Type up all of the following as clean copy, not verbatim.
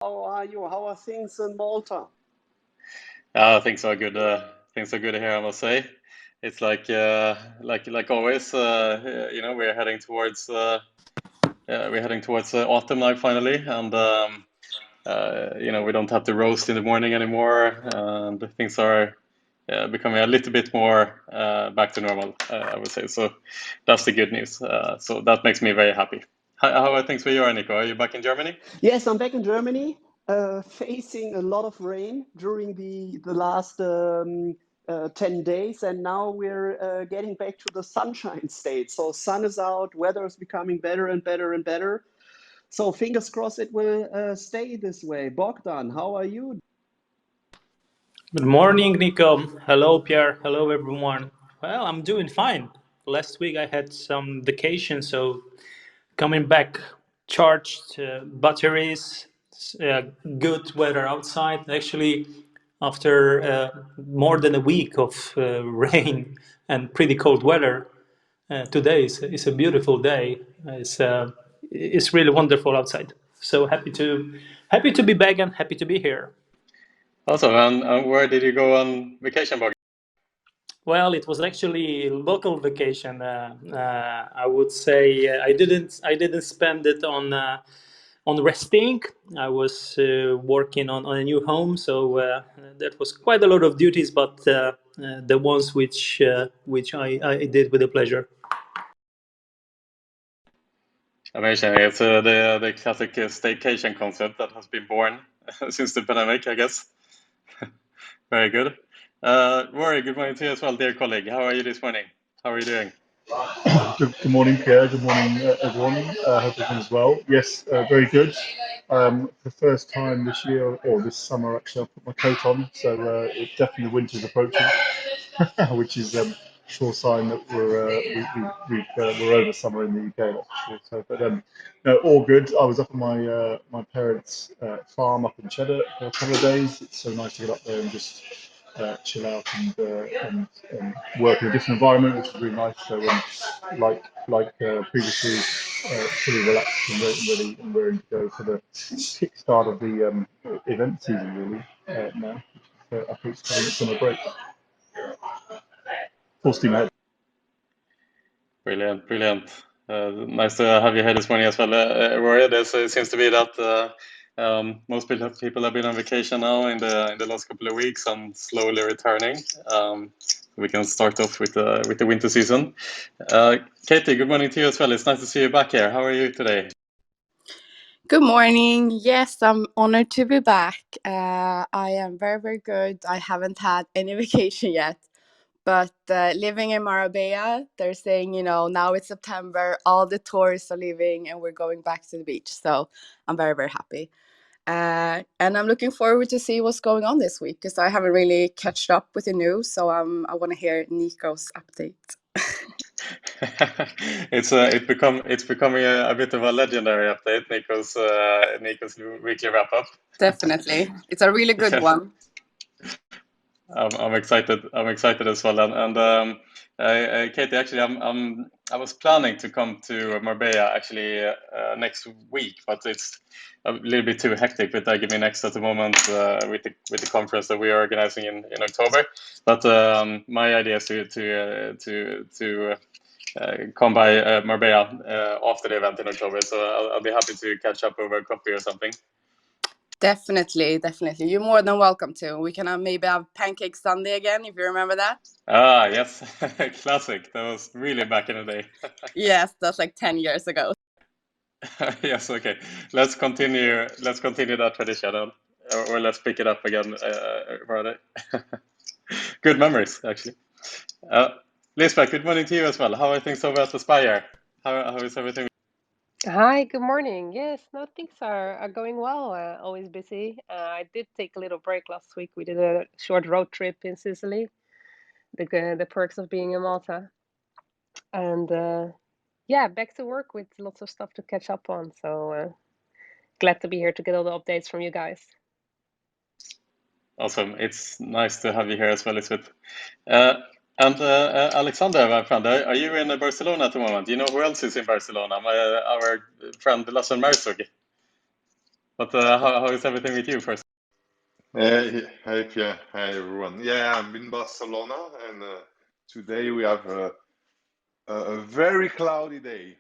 How are you? How are things in Malta? Things are good. Things are good here, I must say. It's like always. We're heading towards autumn now finally, and we don't have to roast in the morning anymore, and things are becoming a little bit more back to normal. I would say so. That's the good news. So that makes me very happy. How are things for you, Nico? Are you back in Germany? Yes, I'm back in Germany, facing a lot of rain during the last 10 days, and now we're getting back to the sunshine state. So sun is out, weather is becoming better and better and better. So fingers crossed it will stay this way. Bogdan, how are you? Good morning, Nico. Hello, Pierre. Hello, everyone. Well, I'm doing fine. Last week I had some vacation, so coming back charged batteries, good weather outside. Actually, after more than a week of rain and pretty cold weather, today is a beautiful day. It's really wonderful outside. So happy to be back and happy to be here. Awesome. And where did you go on vacation, Bogdan? Well, it was actually a local vacation. I would say I didn't spend it on resting. I was working on a new home, so that was quite a lot of duties, but the ones which I did with a pleasure. Amazing. It's the classic staycation concept that has been born since the pandemic, I guess. Very good. Rory, good morning to you as well, dear colleague. How are you this morning? How are you doing? Good morning, Pierre. Good morning, everyone. Hope everyone's well. Yes, very good. For the first time this year, or this summer actually, I put my coat on, so it's definitely the winter's approaching, which is sure sign that we're over summer in the UK. That's for sure. So, but no, all good. I was up at my parents' farm up in Cheddar for a couple of days. It's so nice to get up there and just chill out and work in a different environment, which is really nice. So, previously, fully relaxed and ready and ready to go for the kickstart of the event season, really, now. After it's kind of summer break. Full steam ahead. Brilliant, brilliant. Nice to have you here this morning as well, Rory. It seems to be that most people have been on vacation now in the last couple of weeks and slowly returning. We can start off with the winter season. Katie, good morning to you as well. It's nice to see you back here. How are you today? Good morning. Yes, I'm honored to be back. I am very, very good. I haven't had any vacation yet, but living in Marbella, they're saying, now it's September, all the tourists are leaving and we're going back to the beach. So I'm very, very happy. And I'm looking forward to see what's going on this week because I haven't really catched up with the news. So I want to hear Nico's update. It's becoming a bit of a legendary update, Nico's weekly wrap up. Definitely, it's a really good one. I'm excited. I'm excited as well. And Katie, actually, I was planning to come to Marbella actually next week, but it's a little bit too hectic with iGaming Next at the moment with the conference that we are organizing in October. But my idea is to come by Marbella after the event in October. So I'll be happy to catch up over a coffee or something. Definitely. You're more than welcome to. We can maybe have Pancake Sunday again, if you remember that. Ah, yes. Classic. That was really back in the day. Yes, that's like 10 years ago. Yes, okay. Let's continue that tradition, or let's pick it up again, rather. Good memories, actually. Lisbeth, good morning to you as well. How are things over at Aspire? How is everything? Hi, good morning. Yes, no, things are going well. Always busy. I did take a little break last week. We did a short road trip in Sicily, the perks of being in Malta. And yeah, back to work with lots of stuff to catch up on. So glad to be here to get all the updates from you guys. Awesome. It's nice to have you here as well, Lisbeth. And Alexander, my friend, are you in Barcelona at the moment? Do you know who else is in Barcelona? Our friend Lasse Merzog. But how is everything with you first? Hey Pierre, hi everyone. Yeah, I'm in Barcelona, and today we have a very cloudy day.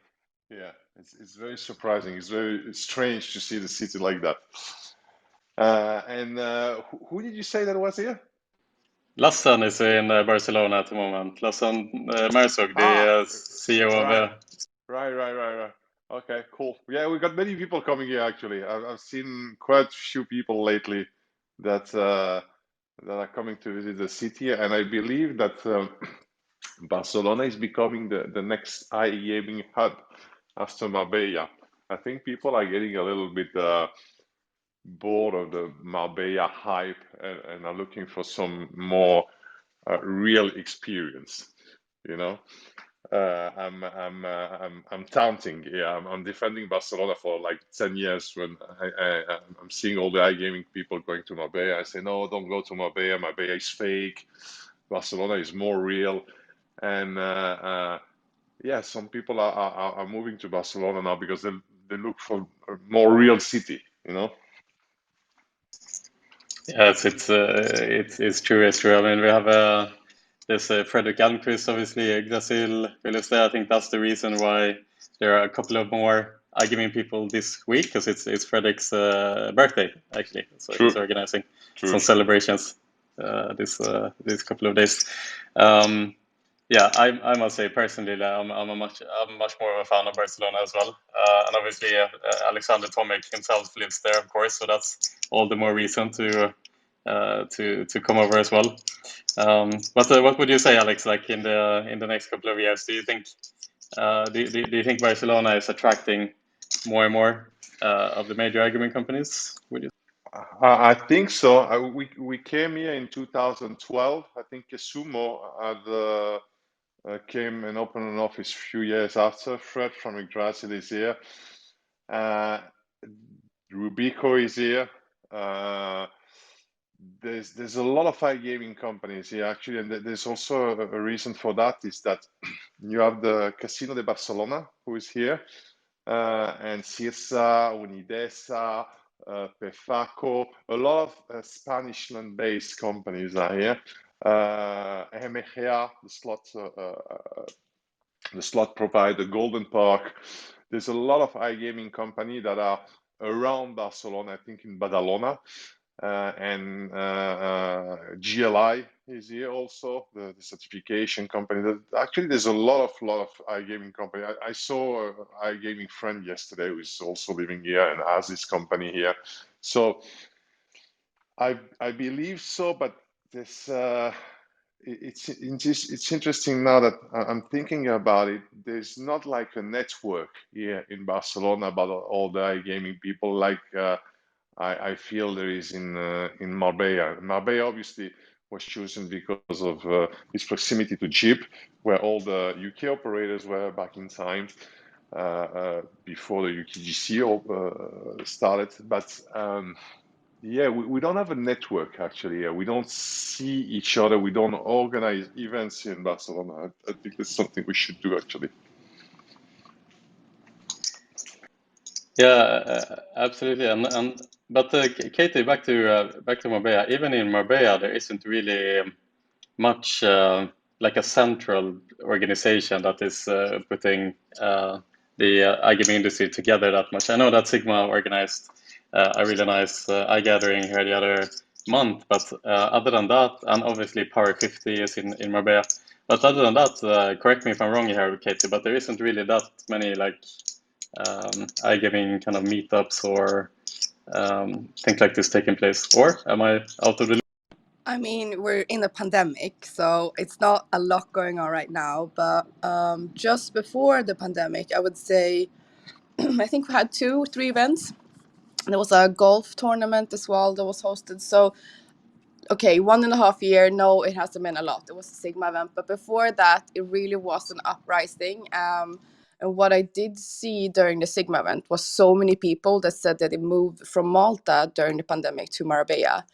Yeah, it's very surprising. It's very strange to see the city like that. And who did you say that was here? Lassan is in Barcelona at the moment. Lassan Marzog, the CEO right. of... Right. Okay, cool. Yeah, we got many people coming here actually. I've seen quite a few people lately that are coming to visit the city, and I believe that Barcelona is becoming the next iGaming hub after Marbella. I think people are getting a little bit bored of the Marbella hype and are looking for some more real experience. You know, I'm taunting. Yeah, I'm defending Barcelona for like 10 years. When I'm seeing all the iGaming people going to Marbella, I say no, don't go to Marbella. Marbella is fake. Barcelona is more real. And yeah, some people are moving to Barcelona now because they look for a more real city, you know. Yes, it's true. It's true. I mean, we have there's Fredrik Almqvist, obviously, Yggdrasil, Willis there. I think that's the reason why there are a couple of more iGaming people this week, because it's Fredrik's birthday actually. So True. he's organizing True. some celebrations this couple of days. Yeah, I must say personally that I'm much more of a fan of Barcelona as well, and obviously Alexander Tomek himself lives there, of course, so that's all the more reason to come over as well. But what would you say, Alex? Like in the next couple of years, do you think do you think Barcelona is attracting more and more of the major iGaming companies? Would you? I think so. We came here in 2012. I think Sumo had came and opened an office a few years after. Fred from Yggdrasil is here. Rubico is here. There's a lot of iGaming companies here actually, and there's also a reason for that is that you have the Casino de Barcelona who is here, and Cirsa, Unidesa, Pefaco, a lot of Spanish land-based companies are here. MGA, the slot provider, Golden Park. There's a lot of iGaming companies that are around Barcelona, I think in Badalona. And GLI is here also, the certification company. Actually, there's a lot of iGaming company. I saw an iGaming friend yesterday who is also living here and has this company here. So I believe so, but this it's interesting now that I'm thinking about it. There's not like a network here in Barcelona about all the iGaming people like I feel there is in Marbella. Marbella obviously was chosen because of its proximity to JIP, where all the UK operators were back in time before the UKGC started. But yeah, we don't have a network actually. We don't see each other. We don't organize events here in Barcelona. I think that's something we should do actually. Yeah, absolutely. But Katie, back to Marbella. Even in Marbella, there isn't really much like a central organization that is putting the iGaming industry together that much. I know that Sigma organized a really nice iGathering here the other month, but other than that, and obviously Power 50 is in Marbella. But other than that, correct me if I'm wrong here, Katie, but there isn't really that many like iGaming kind of meetups or things like this taking place. Or am I out of the loop? I mean, we're in a pandemic, so it's not a lot going on right now. But just before the pandemic, I would say I think we had 2-3 events. There was a golf tournament as well that was hosted. So, okay, 1.5 year, no, it hasn't been a lot. It was a Sigma event. But before that, it really was an uprising. And what I did see during the Sigma event was so many people that said that they moved from Malta during the pandemic to Marbella.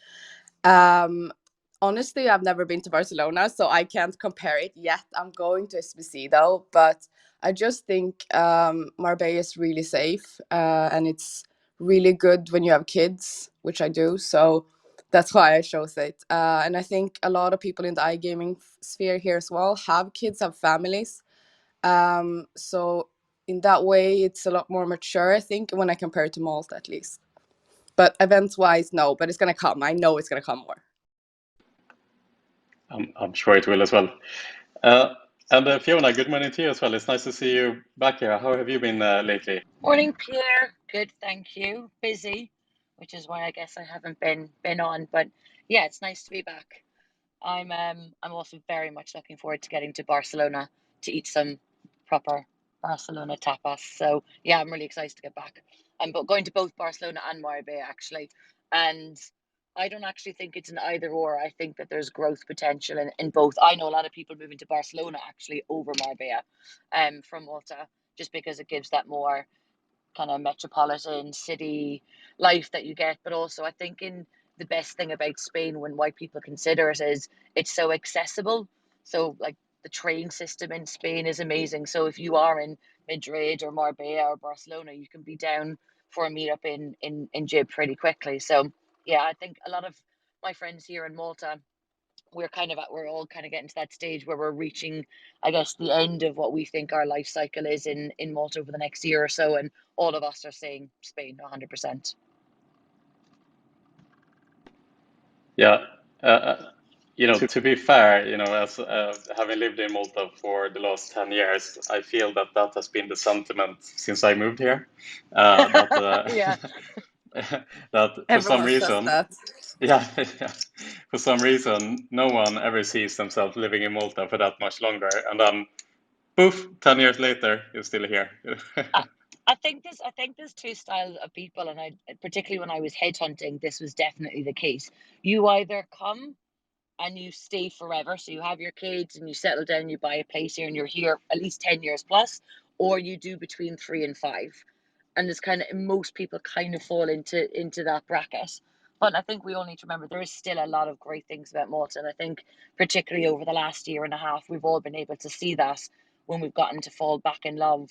Honestly, I've never been to Barcelona, so I can't compare it yet. I'm going to SBC though, but I just think Marbella is really safe and it's really good when you have kids, which I do. So that's why I chose it. And I think a lot of people in the iGaming sphere here as well have kids, have families. So in that way, it's a lot more mature, I think, when I compare it to Malta at least. But events-wise, no, but it's going to come. I know it's going to come more. I'm sure it will as well. And Fiona, good morning to you as well. It's nice to see you back here. How have you been lately? Morning, Pierre. Good, thank you. Busy, which is why I guess I haven't been on. But yeah, it's nice to be back. I'm also very much looking forward to getting to Barcelona to eat some proper Barcelona tapas. So yeah, I'm really excited to get back. I'm going to both Barcelona and Marbella actually, and I don't actually think it's an either or. I think that there's growth potential in both. I know a lot of people moving to Barcelona actually over Marbella, from Malta, just because it gives that more kind of metropolitan city life that you get. But also I think in the best thing about Spain, when white people consider it, is it's so accessible. So like the train system in Spain is amazing. So if you are in Madrid or Marbella or Barcelona, you can be down for a meetup in Gib pretty quickly. So yeah, I think a lot of my friends here in Malta, we're all kind of getting to that stage where we're reaching, I guess, the end of what we think our life cycle is in Malta over the next year or so, and all of us are saying Spain 100%. Yeah, to be fair, as having lived in Malta for the last 10 years, I feel that has been the sentiment since I moved here. Yeah. That for some Everyone says reason, that. yeah, for some reason, no one ever sees themselves living in Malta for that much longer, and then, poof, 10 years later, you're still here. I think there's two styles of people, and I particularly when I was headhunting, this was definitely the case. You either come and you stay forever, so you have your kids and you settle down, you buy a place here, and you're here at least 10 years plus, or you do between 3 and 5. And there's kind of, most people kind of fall into that bracket. But I think we all need to remember there is still a lot of great things about Malta, and I think particularly over the last year and a half, we've all been able to see that when we've gotten to fall back in love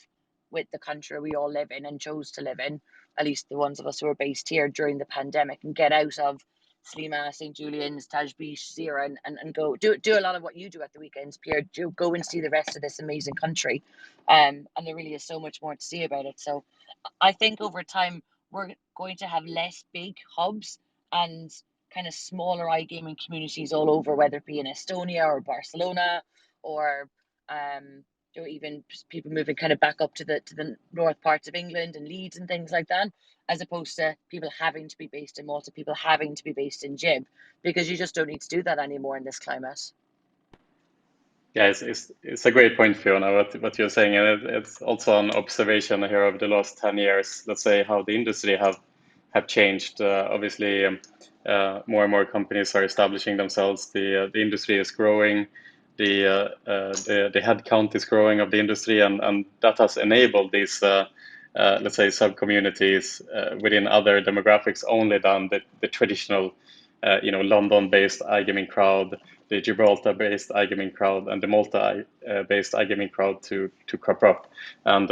with the country we all live in and chose to live in, at least the ones of us who are based here during the pandemic, and get out of Slima, St. Julian's, Taj Beach, Sierra, and go do a lot of what you do at the weekends, Pierre. Go and see the rest of this amazing country. And there really is so much more to see about it. So I think over time we're going to have less big hubs and kind of smaller iGaming communities all over, whether it be in Estonia or Barcelona, or even people moving kind of back up to the north parts of England and Leeds and things like that, as opposed to people having to be based in Malta, people having to be based in Gib, because you just don't need to do that anymore in this climate. Yeah, it's a great point, Fiona, what you're saying, and it's also an observation here over the last 10 years. Let's say how the industry have changed. Obviously, more and more companies are establishing themselves. The industry is growing. The headcount is growing of the industry, and that has enabled these let's say sub communities within other demographics only than the traditional London-based iGaming crowd, the Gibraltar-based iGaming crowd, and the Malta-based iGaming crowd to crop up. And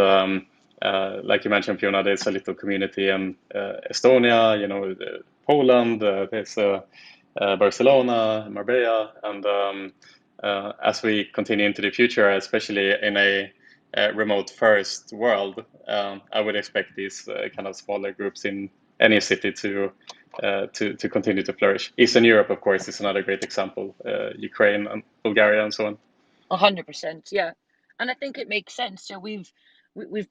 like you mentioned, Fiona, there's a little community in Estonia, Poland, there's Barcelona, Marbella, and as we continue into the future, especially in a remote first world, I would expect these kind of smaller groups in any city to continue to flourish. Eastern Europe, of course, is another great example. Ukraine and Bulgaria and so on. 100%, yeah. And I think it makes sense. So we've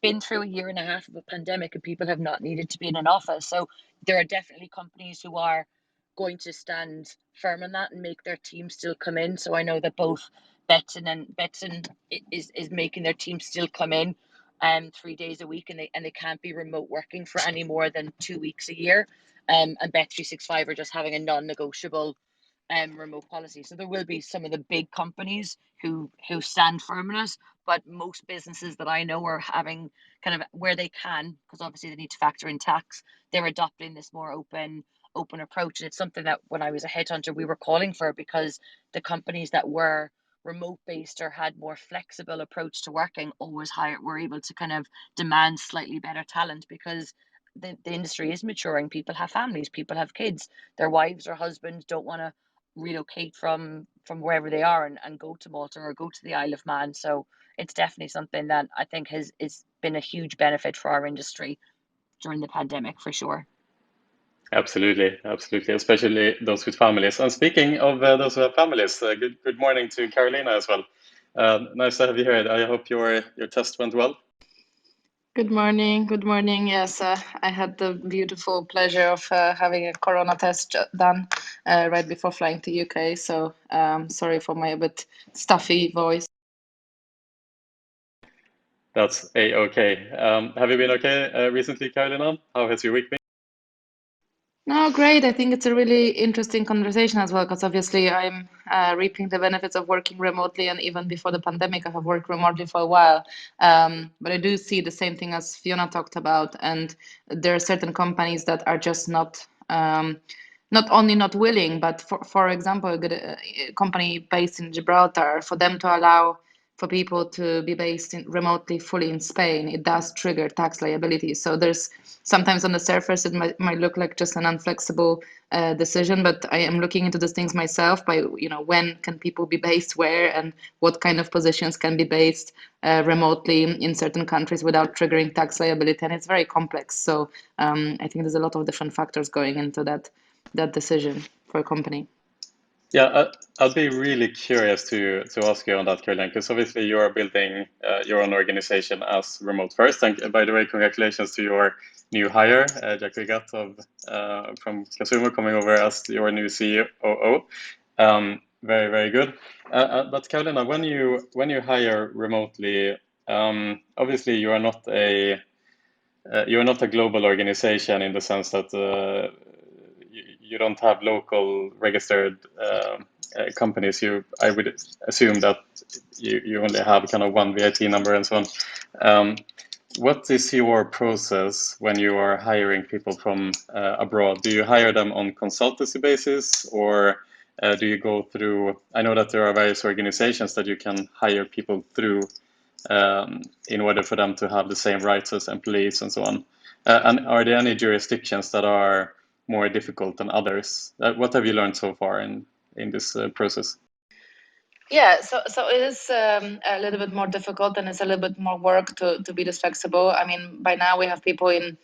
been through a year and a half of a pandemic, and people have not needed to be in an office. So there are definitely companies who are going to stand firm on that and make their team still come in. So I know that both Betson is making their team still come in 3 days a week, and they can't be remote working for any more than 2 weeks a year. And Bet365 are just having a non-negotiable remote policy. So there will be some of the big companies who stand firm on it, but most businesses that I know are having kind of, where they can, because obviously they need to factor in tax, they're adopting this more open approach. And it's something that when I was a headhunter we were calling for, because the companies that were remote based or had more flexible approach to working always were able to kind of demand slightly better talent, because the industry is maturing. People have families, people have kids, their wives or husbands don't want to relocate from wherever they are and go to Malta or go to the Isle of Man. So it's definitely something that I think has been a huge benefit for our industry during the pandemic, for sure. Absolutely, absolutely, especially those with families. And speaking of those who have families, good morning to Karolina as well. Nice to have you here. I hope your test went well. Good morning. Good morning. Yes, I had the beautiful pleasure of having a corona test done right before flying to UK. So sorry for my a bit stuffy voice. That's a-okay. Have you been okay recently, Karolina? How has your week been? No, great. I think it's a really interesting conversation as well, because obviously I'm reaping the benefits of working remotely, and even before the pandemic, I have worked remotely for a while. But I do see the same thing as Fiona talked about, and there are certain companies that are just not only not willing, but for example, a company based in Gibraltar, for them to allow for people to be based remotely fully in Spain, it does trigger tax liability. So there's sometimes on the surface it might look like just an unflexible decision, but I am looking into these things myself by when can people be based where and what kind of positions can be based remotely in certain countries without triggering tax liability, and it's very complex. So I think there's a lot of different factors going into that decision for a company. Yeah, I'd be really curious to ask you on that, Karolina, because obviously you are building your own organization as remote first. And by the way, congratulations to your new hire, Jack Rigat from Consumer, coming over as your new COO. Very, very good. But Karolina, when you hire remotely, obviously you are not a global organization in the sense that you don't have local registered companies. I would assume that you only have kind of one VAT number and so on. What is your process when you are hiring people from abroad? Do you hire them on consultancy basis, or do you go through? I know that there are various organizations that you can hire people through in order for them to have the same rights as employees and so on. And are there any jurisdictions that are more difficult than others? What have you learned so far in this process? Yeah, so it is a little bit more difficult, and it's a little bit more work to be this flexible. I mean, by now we have people in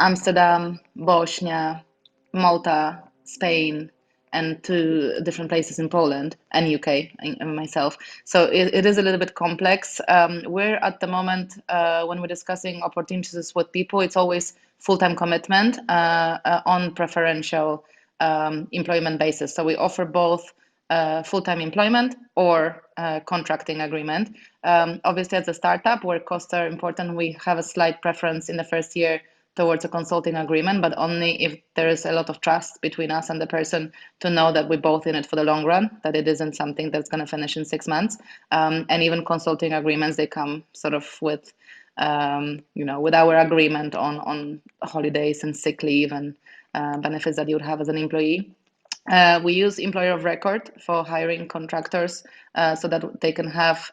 Amsterdam, Bosnia, Malta, Spain, and 2 different places in Poland and UK, and myself. So it is a little bit complex. We're at the moment, when we're discussing opportunities with people, it's always full-time commitment on preferential employment basis. So we offer both full-time employment or contracting agreement. Obviously, as a startup where costs are important, we have a slight preference in the first year towards a consulting agreement, but only if there is a lot of trust between us and the person to know that we're both in it for the long run, that it isn't something that's going to finish in 6 months. And even consulting agreements, they come sort of with, with our agreement on holidays and sick leave and benefits that you would have as an employee. We use employer of record for hiring contractors so that they can have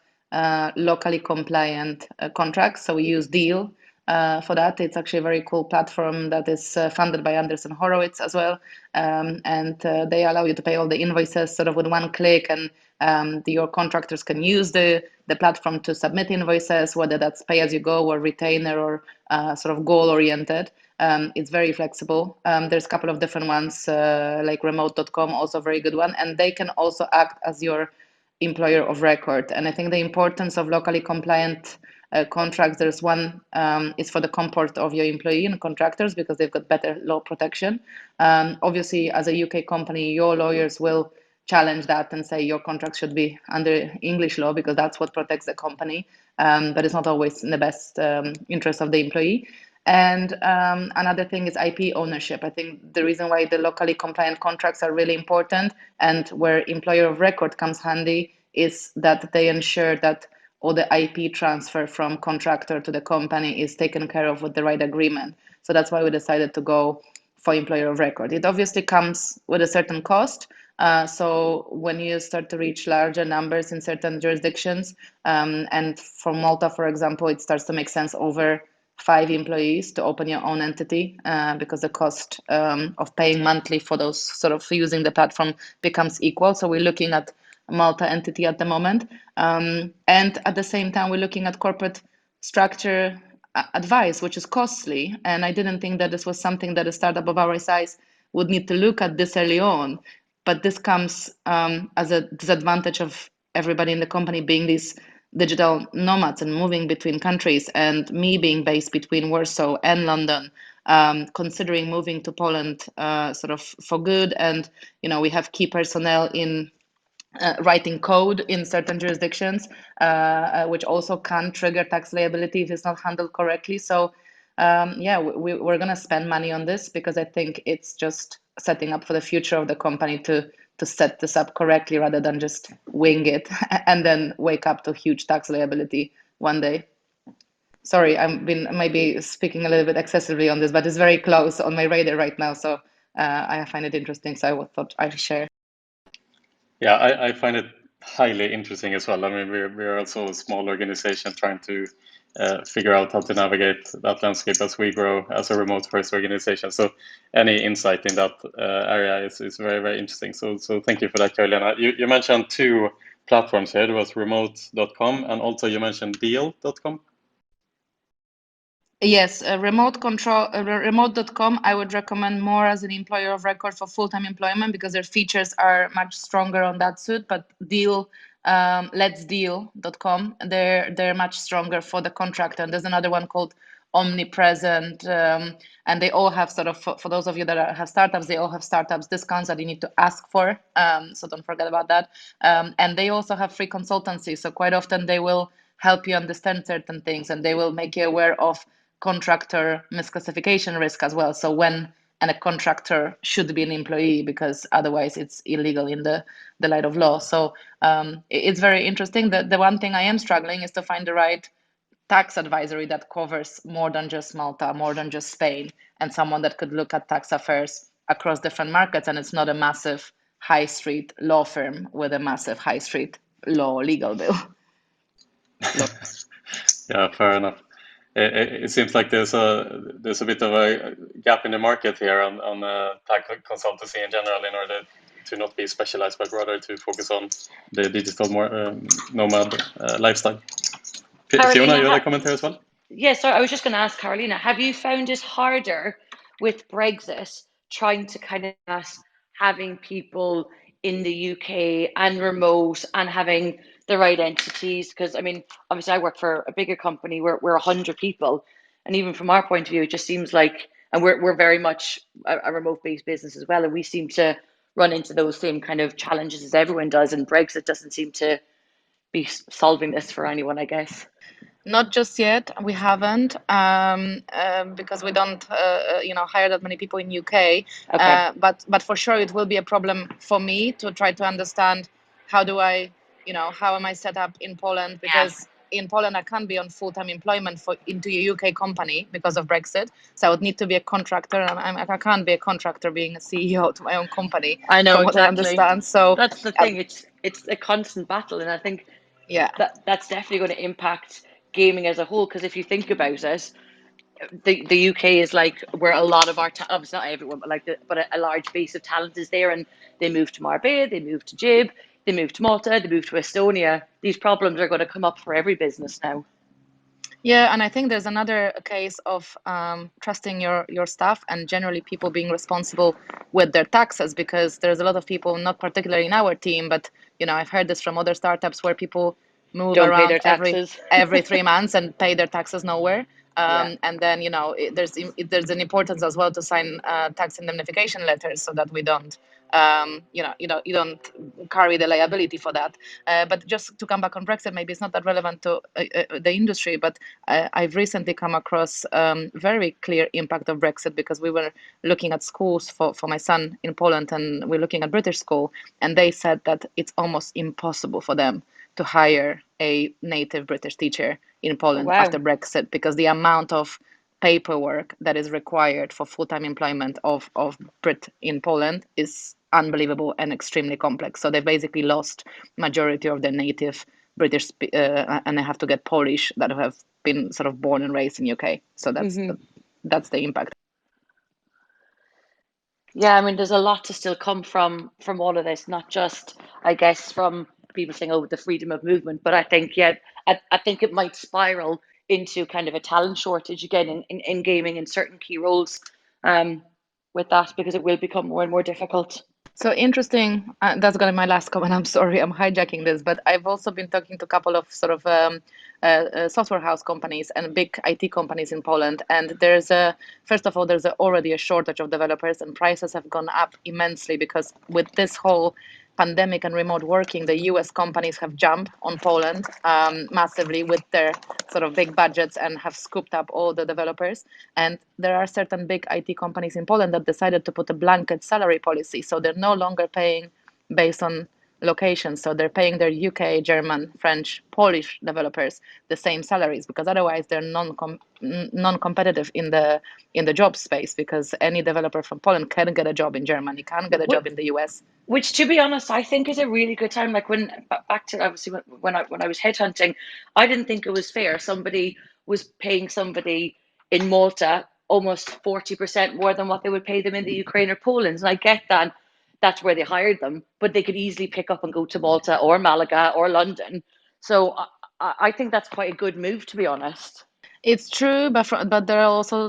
locally compliant contracts. So we use Deal for that. It's actually a very cool platform that is funded by Anderson Horowitz as well. And they allow you to pay all the invoices sort of with one click, and your contractors can use the platform to submit invoices, whether that's pay as you go or retainer or sort of goal oriented. It's very flexible. There's a couple of different ones like remote.com, also a very good one. And they can also act as your employer of record. And I think the importance of locally compliant contracts, there's one is for the comfort of your employee and contractors because they've got better law protection. Obviously, as a UK company, your lawyers will challenge that and say your contract should be under English law because that's what protects the company. But it's not always in the best interest of the employee. And another thing is IP ownership. I think the reason why the locally compliant contracts are really important and where employer of record comes handy is that they ensure that all the IP transfer from contractor to the company is taken care of with the right agreement. So that's why we decided to go for employer of record. It obviously comes with a certain cost. So when you start to reach larger numbers in certain jurisdictions, and for Malta, for example, it starts to make sense over 5 employees to open your own entity because the cost of paying monthly for those sort of using the platform becomes equal. So we're looking at multi-entity at the moment. And at the same time, we're looking at corporate structure advice, which is costly. And I didn't think that this was something that a startup of our size would need to look at this early on. But this comes as a disadvantage of everybody in the company being these digital nomads and moving between countries, and me being based between Warsaw and London, considering moving to Poland sort of for good. And we have key personnel in writing code in certain jurisdictions, which also can trigger tax liability if it's not handled correctly. So we're going to spend money on this because I think it's just setting up for the future of the company to set this up correctly rather than just wing it and then wake up to huge tax liability one day. Sorry, I've been maybe speaking a little bit excessively on this, but it's very close on my radar right now. So I find it interesting. So I thought I'd share. Yeah, I find it highly interesting as well. I mean, we're also a small organization trying to figure out how to navigate that landscape as we grow as a remote first organization. So any insight in that area is very, very interesting. So thank you for that, Karolina. You mentioned 2 platforms here. There was remote.com and also you mentioned deal.com. Yes, remote.com I would recommend more as an employer of record for full-time employment because their features are much stronger on that suit. But letsdeal.com, they're much stronger for the contractor. And there's another one called Omnipresent, and they all have sort of, for those of you that have startups, they all have startups discounts that you need to ask for. So don't forget about that. And they also have free consultancy. So quite often they will help you understand certain things and they will make you aware of contractor misclassification risk as well. So when a contractor should be an employee because otherwise it's illegal in the light of law. So it's very interesting. The one thing I am struggling is to find the right tax advisory that covers more than just Malta, more than just Spain, and someone that could look at tax affairs across different markets. And it's not a massive high street law firm with a massive high street law legal bill. Yeah, fair enough. It seems like there's a bit of a gap in the market here on tax consultancy in general, in order to not be specialized, but rather to focus on the digital nomad lifestyle. Fiona, you had a comment here as well? Yes, so I was just going to ask Karolina, have you found it harder with Brexit trying to kind of having people in the UK and remote and having the right entities? Because I mean, obviously I work for a bigger company where we're 100 people, and even from our point of view, it just seems like, and we're very much a remote-based business as well, and we seem to run into those same kind of challenges as everyone does, and Brexit doesn't seem to be solving this for anyone, I guess. Not just yet. We haven't, because we don't, hire that many people in UK. Okay. But for sure, it will be a problem for me to try to understand how am I set up in Poland? Because in Poland, I can't be on full-time employment into a UK company because of Brexit. So I would need to be a contractor, and I can't be a contractor being a CEO to my own company. I know, from exactly. What I understand. So that's the thing. It's a constant battle, and I think that's definitely going to impact gaming as a whole. Because if you think about it, the UK is like where a lot of our obviously not everyone, but a large base of talent is there, and they move to Marbella, they move to Jib, they move to Malta, they move to Estonia. These problems are going to come up for every business now. Yeah, and I think there's another case of trusting your staff and generally people being responsible with their taxes, because there's a lot of people, not particularly in our team, but I've heard this from other startups where people move Don't around pay their taxes. every 3 months and pay their taxes nowhere. And then there's an importance as well to sign tax indemnification letters so that we don't you don't carry the liability for that. But just to come back on Brexit, maybe it's not that relevant to the industry, but I've recently come across very clear impact of Brexit, because we were looking at schools for my son in Poland, and we're looking at British school, and they said that it's almost impossible for them to hire a native British teacher in Poland after Brexit, because the amount of paperwork that is required for full-time employment of Brit in Poland is unbelievable and extremely complex. So they basically lost majority of their native British and I have to get Polish that have been sort of born and raised in UK. So that's the impact. Yeah, I mean, there's a lot to still come from all of this, not just, I guess, from people saying, "Oh, the freedom of movement," but I think, yeah, I think it might spiral into kind of a talent shortage again in gaming in certain key roles, with that, because it will become more and more difficult. So interesting. That's gonna be my last comment. I'm sorry, I'm hijacking this, but I've also been talking to a couple of sort of software house companies and big IT companies in Poland. And first of all, there's already a shortage of developers, and prices have gone up immensely because with this whole pandemic and remote working, the US companies have jumped on Poland massively with their sort of big budgets and have scooped up all the developers. And there are certain big IT companies in Poland that decided to put a blanket salary policy. So they're no longer paying based on location. So they're paying their UK, German, French, Polish developers the same salaries, because otherwise they're non-competitive in the job space, because any developer from Poland can get a job in Germany, can get a job in the US. Which, to be honest, I think is a really good time. Like back to obviously when I was headhunting, I didn't think it was fair. Somebody was paying somebody in Malta almost 40% more than what they would pay them in the Ukraine or Poland. And I get that that's where they hired them, but they could easily pick up and go to Malta or Malaga or London. So I think that's quite a good move, to be honest. It's true, but there are also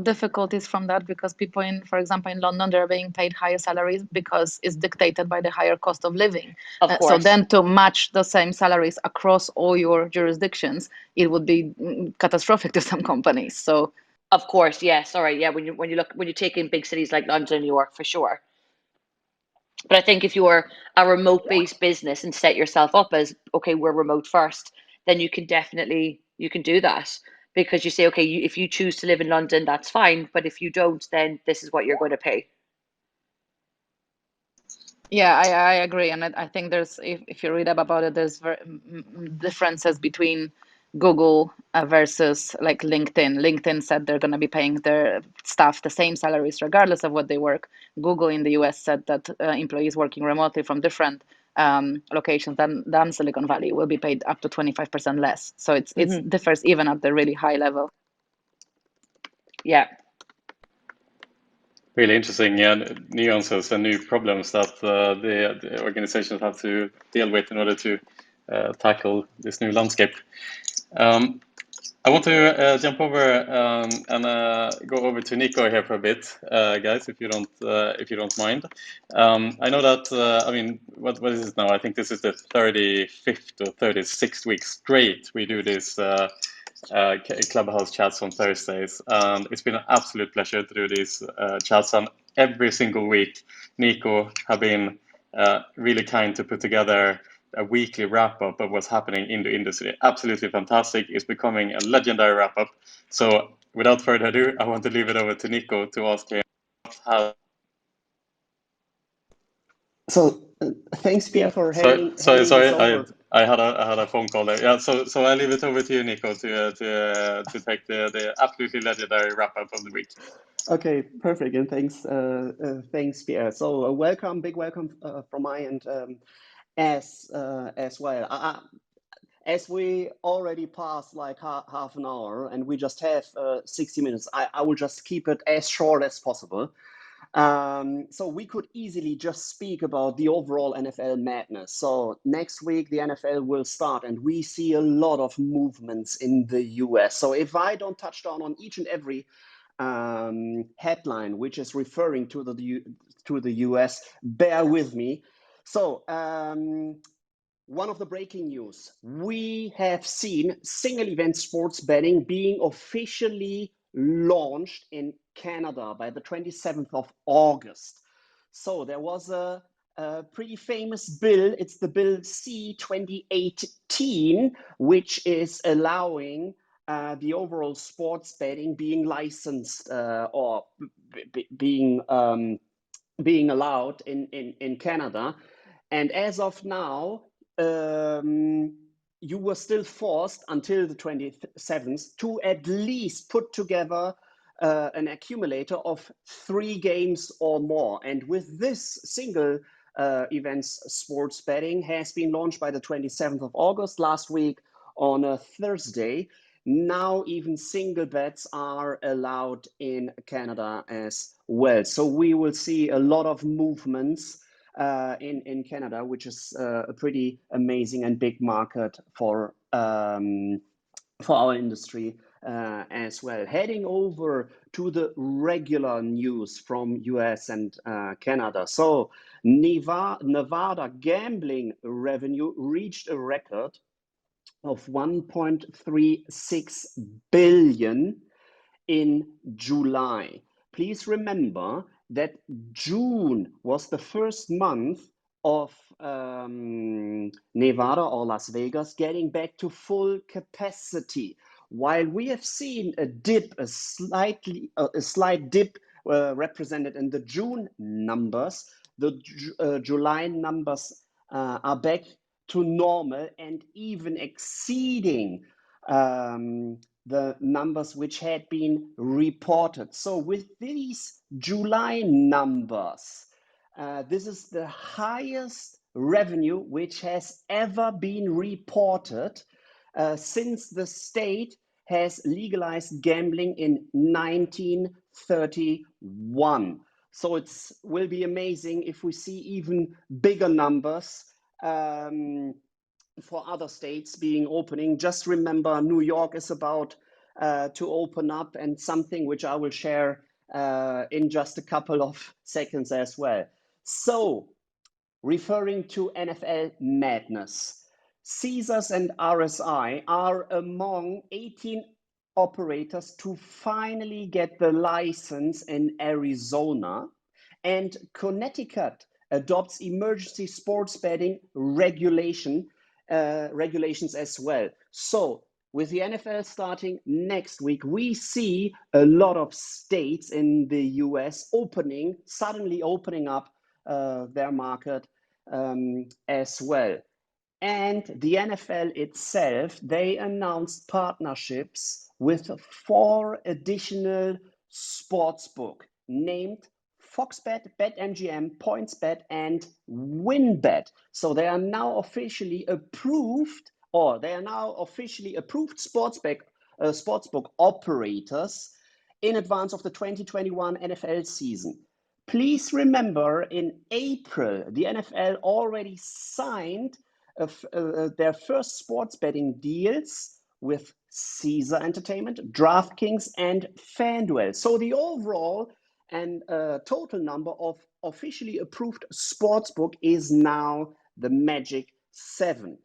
difficulties from that, because people for example, in London, they're being paid higher salaries because it's dictated by the higher cost of living. Of course. So then to match the same salaries across all your jurisdictions, it would be catastrophic to some companies. So of course, yes, all right, yeah. When you take in big cities like London and New York, for sure. But I think if you're a remote-based business and set yourself up as, okay, we're remote first, then you can do that, because you say, okay, if you choose to live in London, that's fine. But if you don't, then this is what you're going to pay. Yeah, I agree. And I think there's, if you read up about it, there's differences between Google versus like LinkedIn. LinkedIn said they're going to be paying their staff the same salaries regardless of what they work. Google in the US said that employees working remotely from different locations than Silicon Valley will be paid up to 25% less. So it differs even at the really high level. Yeah. Really interesting, nuances and new problems that the organizations have to deal with in order to tackle this new landscape. I want to jump over and go over to Nico here for a bit, guys, if you don't mind. I know that I mean, what is it now? I think this is the 35th or 36th week straight we do this Clubhouse chats on Thursdays. It's been an absolute pleasure to do these chats, and every single week, Nico have been really kind to put together a weekly wrap-up of what's happening in the industry. Absolutely fantastic. It's becoming a legendary wrap-up. So without further ado, I want to leave it over to Nico to ask him how. So thanks, Pierre, for handing Sorry, this over. I had a phone call there. Yeah, so I leave it over to you, Nico, to take the absolutely legendary wrap-up of the week. Okay, perfect, and thanks, Pierre. So big welcome from my end as well. As we already passed like half an hour, and we just have 60 minutes, I will just keep it as short as possible. So we could easily just speak about the overall NFL madness. So next week the NFL will start, and we see a lot of movements in the US. So if I don't touch down on each and every headline which is referring to the US, bear with me. So one of the breaking news, we have seen single event sports betting being officially launched in Canada by the 27th of August. So there was a pretty famous bill. It's the bill C-2018, which is allowing the overall sports betting being licensed or being allowed in Canada. And as of now, you were still forced until the 27th to at least put together an accumulator of 3 games or more. And with this single events sports betting has been launched by the 27th of August last week on a Thursday. Now even single bets are allowed in Canada as well. So we will see a lot of movements in Canada, which is a pretty amazing and big market for our industry as well. Heading over to the regular news from US and Canada. So Nevada gambling revenue reached a record of 1.36 billion in July. Please remember that June was the first month of Nevada or Las Vegas getting back to full capacity. While we have seen a dip, a slight dip represented in the June numbers, the July numbers are back to normal and even exceeding the numbers which had been reported. So with these July numbers, this is the highest revenue which has ever been reported since the state has legalized gambling in 1931. So it will be amazing if we see even bigger numbers for other states being opening. Just remember, New York is about to open up, and something which I will share in just a couple of seconds as well. So, referring to NFL madness, Caesars and RSI are among 18 operators to finally get the license in Arizona, and Connecticut adopts emergency sports betting regulations as well. So with the NFL starting next week, we see a lot of states in the US suddenly opening up their market as well. And the NFL itself, they announced partnerships with 4 additional sportsbook named FoxBet, BetMGM, PointsBet, and WinBet. So they are now officially approved, sportsbook operators in advance of the 2021 NFL season. Please remember, in April, the NFL already signed their first sports betting deals with Caesar Entertainment, DraftKings, and FanDuel. So the overall and total number of officially approved sportsbook is now the magic 7.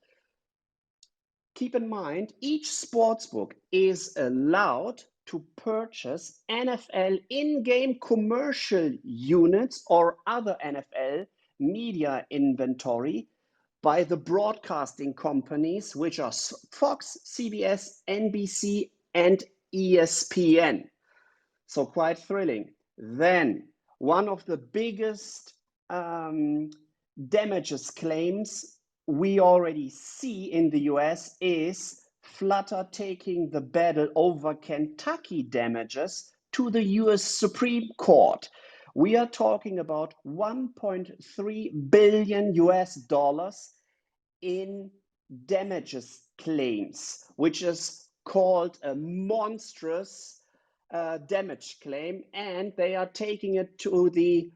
Keep in mind, each sportsbook is allowed to purchase NFL in-game commercial units or other NFL media inventory by the broadcasting companies, which are Fox, CBS, NBC, and ESPN. So quite thrilling. Then one of the biggest damages claims we already see in the US is Flutter taking the battle over Kentucky damages to the US Supreme Court. We are talking about $1.3 billion in damages claims, which is called a monstrous damage claim, and they are taking it to the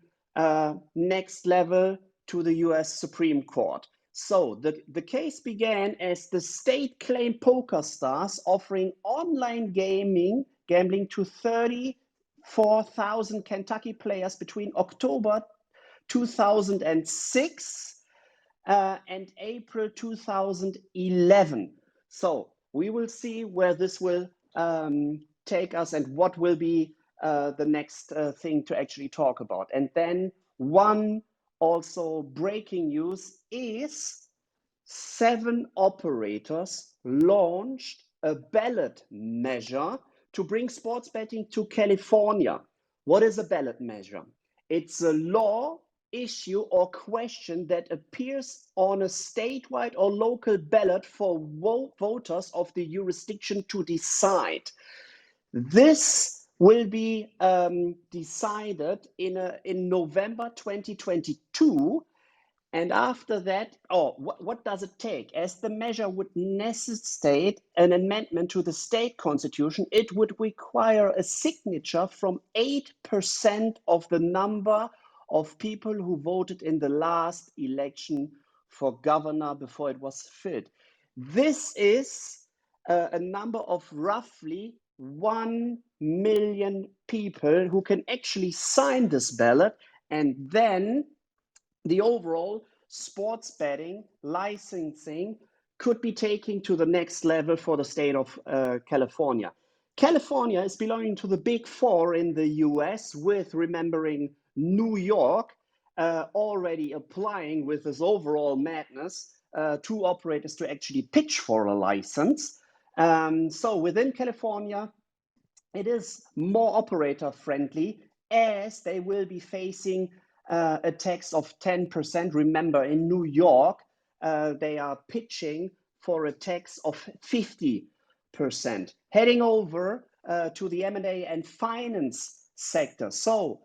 next level, to the US Supreme Court. So the case began as the state claimed PokerStars offering online gambling to 34,000 Kentucky players between October 2006 and April 2011. So we will see where this will take us and what will be the next thing to actually talk about. And then one also breaking news is 7 operators launched a ballot measure to bring sports betting to California. What is a ballot measure? It's a law, issue, or question that appears on a statewide or local ballot for voters of the jurisdiction to decide. This will be decided in November 2022, And after that, what does it take? As the measure would necessitate an amendment to the state constitution, it would require a signature from 8% of the number of people who voted in the last election for governor before it was filled. This is a number of roughly 1 million people who can actually sign this ballot, and then the overall sports betting licensing could be taken to the next level for the state of California. California is belonging to the big four in the US, with, remembering, New York already applying with this overall madness to operators to actually pitch for a license. So within California, it is more operator friendly, as they will be facing a tax of 10%. Remember, in New York, they are pitching for a tax of 50%. Heading over to the M&A and finance sector. So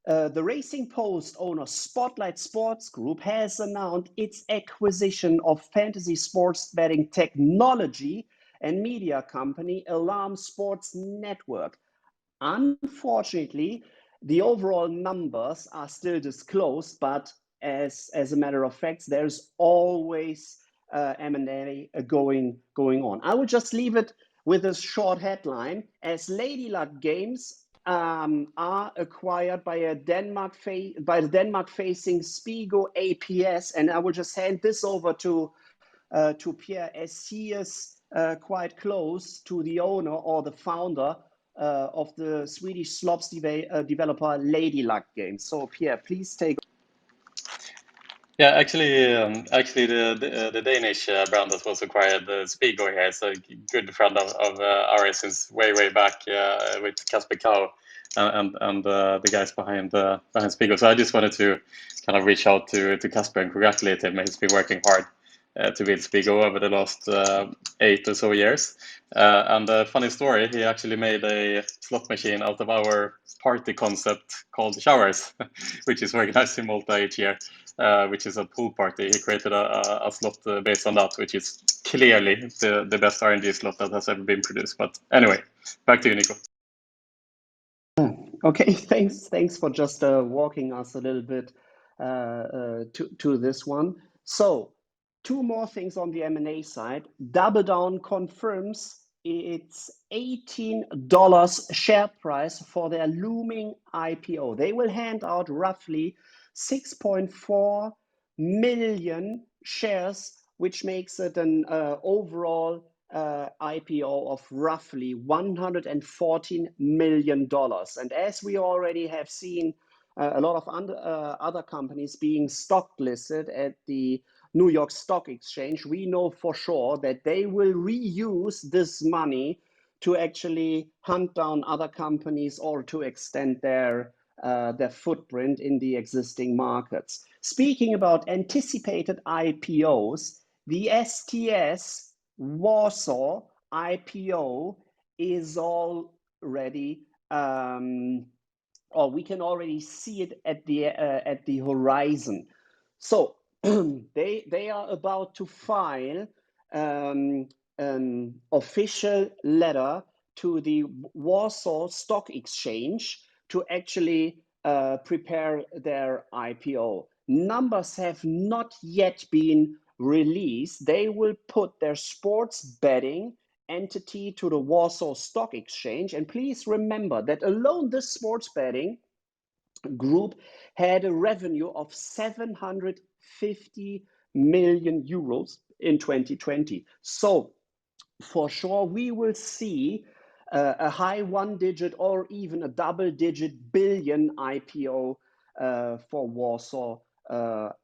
the Racing Post owner Spotlight Sports Group has announced its acquisition of fantasy sports betting technology and media company Alarm Sports Network. Unfortunately, the overall numbers are still disclosed, but as a matter of fact, there's always M&A going on. I will just leave it with a short headline. As Lady Luck Games are acquired by the Denmark-facing Spigo APS, and I will just hand this over to Pierre, as he is quite close to the owner or the founder of the Swedish slots developer Lady Luck Games. So Pierre, please take. Yeah, actually, the Danish brand that was acquired, Spigo here, is a good friend of ours since way back with Kasper Kau and the guys behind Spigo. So I just wanted to kind of reach out to Kasper and congratulate him. He's been working hard to build Spigo over the last 8 or so years. And a funny story, he actually made a slot machine out of our party concept called Showers, which is organized in Malta each year. Which is a pool party. He created a slot based on that, which is clearly the best RNG slot that has ever been produced. But anyway, back to you, Nico. Okay, thanks for just walking us a little bit to this one. So, 2 more things on the M&A side. Double Down confirms its $18 share price for their looming IPO. They will hand out roughly 6.4 million shares, which makes it an overall IPO of roughly $114 million. And as we already have seen a lot of other companies being stock listed at the New York Stock Exchange, we know for sure that they will reuse this money to actually hunt down other companies or to extend their footprint in the existing markets. Speaking about anticipated IPOs, the STS Warsaw IPO is already, or we can already see it at the horizon. So they are about to file an official letter to the Warsaw Stock Exchange to actually prepare their IPO. Numbers have not yet been released. They will put their sports betting entity to the Warsaw Stock Exchange. And please remember that alone this sports betting group had a revenue of 750 million euros in 2020. So for sure, we will see a high 1-digit or even a double-digit billion IPO for Warsaw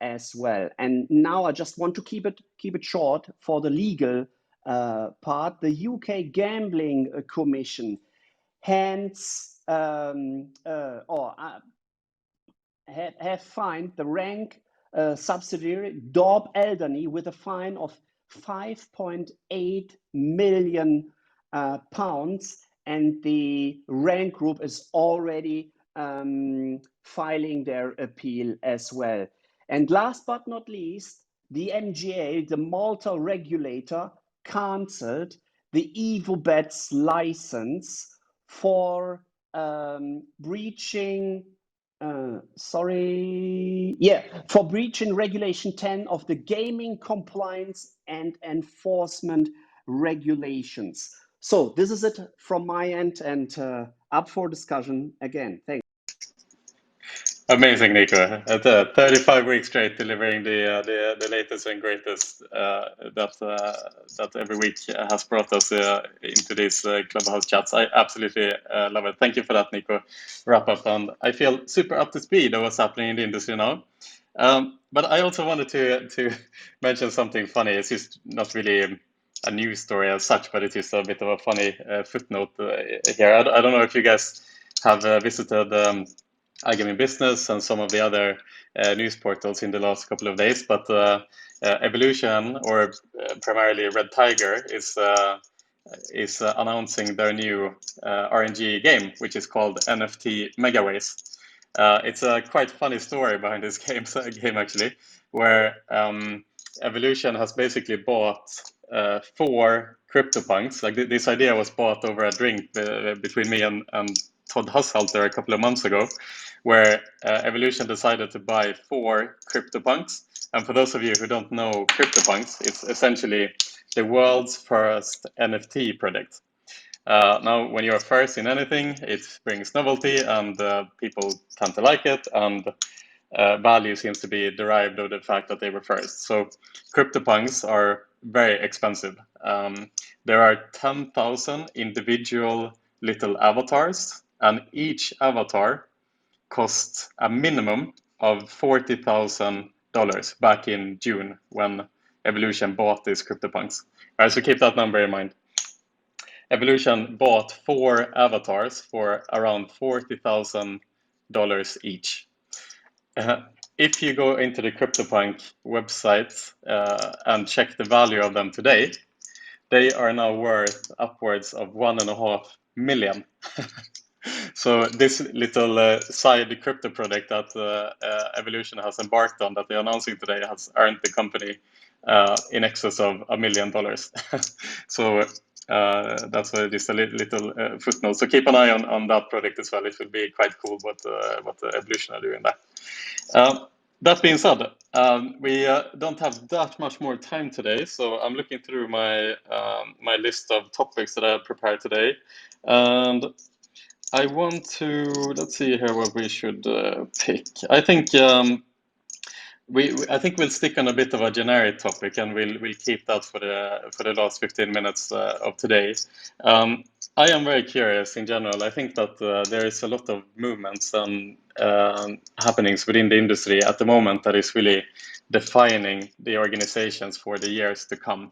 as well. And now I just want to keep it short for the legal part. The UK Gambling Commission have fined the rank subsidiary Daub Eldony with a fine of 5.8 million pounds, and the rank group is already filing their appeal as well. And last but not least, the MGA, the Malta regulator, cancelled the EvoBet's license for breaching for breaching Regulation 10 of the gaming compliance and enforcement regulations. So this is it from my end, and up for discussion again. Thanks. Amazing, Nico. At 35 weeks straight, delivering the latest and greatest that every week has brought us into these Clubhouse chats. I absolutely love it. Thank you for that, Nico. Wrap up, and I feel super up to speed on what's happening in the industry now. But I also wanted to mention something funny. It's just not really a news story as such, but it is a bit of a funny footnote here. I don't know if you guys have visited iGaming Business and some of the other news portals in the last couple of days, but Evolution, or primarily Red Tiger, is announcing their new RNG game, which is called NFT Megaways. It's a quite funny story behind this game actually, where Evolution has basically bought 4 CryptoPunks. Like this idea was bought over a drink between me and Todd Hushalter a couple of months ago, where Evolution decided to buy 4 CryptoPunks. And for those of you who don't know CryptoPunks, it's essentially the world's first NFT project. Now, when you're first in anything, it brings novelty, and people tend to like it, and value seems to be derived of the fact that they were first. So CryptoPunks are very expensive. There are 10,000 individual little avatars, and each avatar cost a minimum of $40,000 back in June when Evolution bought these CryptoPunks. All right, so keep that number in mind. Evolution bought 4 avatars for around $40,000 each. If you go into the CryptoPunk website and check the value of them today, they are now worth upwards of $1.5 million. So this little side crypto project that Evolution has embarked on, that they're announcing today, has earned the company in excess of $1 million. So that's just a little footnote. So keep an eye on that project as well. It will be quite cool what Evolution are doing there. That being said, we don't have that much more time today, so I'm looking through my my list of topics that I have prepared today, and I want to, let's see here what we should pick. I think I think we'll stick on a bit of a generic topic, and we'll keep that for the last 15 minutes of today. I am very curious in general. I think that there is a lot of movements and happenings within the industry at the moment that is really defining the organizations for the years to come.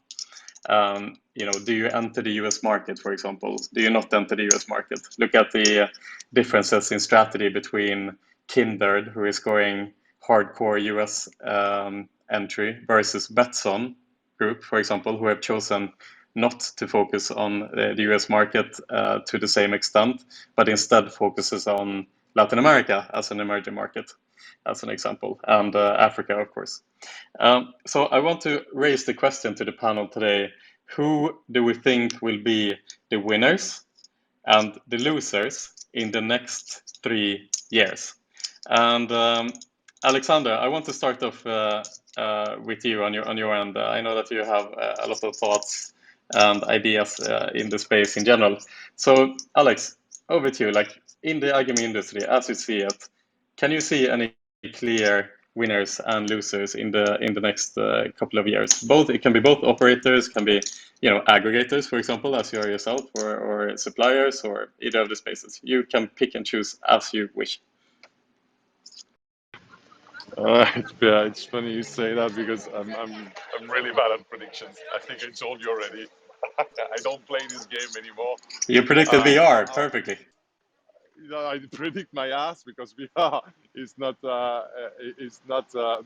Do you enter the US market, for example? Do you not enter the US market? Look at the differences in strategy between Kindred, who is going hardcore US entry, versus Betsson Group, for example, who have chosen not to focus on the US market to the same extent, but instead focuses on Latin America as an emerging market, as an example, and Africa, of course. So I want to raise the question to the panel today: who do we think will be the winners and the losers in the next 3 years? And Alexander, I want to start off with you on your end. I know that you have a lot of thoughts and ideas in the space in general. So Alex, over to you. Like, in the iGaming industry, as you see it, can you see any clear winners and losers in the next couple of years? Both, it can be both operators, can be aggregators, for example, as you are yourself, or suppliers, or either of the spaces. You can pick and choose as you wish. It's funny you say that, because I'm really bad at predictions. I think I told you already. I don't play this game anymore. You predicted VR perfectly. I predict my ass, because VR is not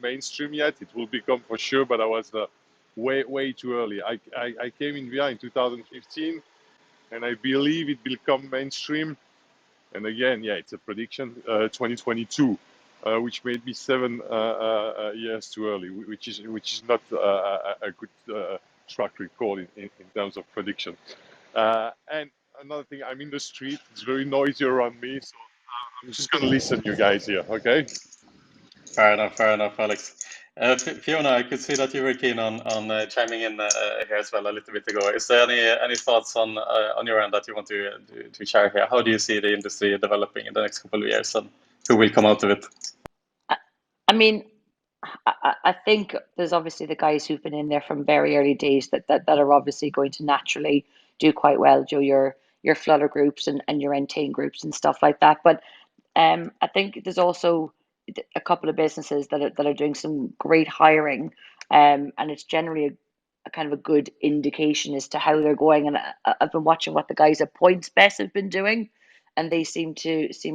mainstream yet. It will become for sure, but I was way too early. I came in VR in 2015, and I believe it will become mainstream. And again, yeah, it's a prediction, 2022. which made me 7 years too early, which is not a good track record in terms of prediction. And another thing, I'm in the street; it's very noisy around me, so I'm just gonna listen, you guys here, okay? Fair enough, Alex. Fiona, I could see that you were keen on chiming in here as well a little bit ago. Is there any thoughts on your end that you want to share here? How do you see the industry developing in the next couple of years, and who will come out of it? I mean, I think there's obviously the guys who've been in there from very early days that are obviously going to naturally do quite well, Joe, your Flutter groups and your Entain groups and stuff like that. But I think there's also a couple of businesses that are doing some great hiring, and it's generally a kind of a good indication as to how they're going. And I've been watching what the guys at PointsBet have been doing, and they seem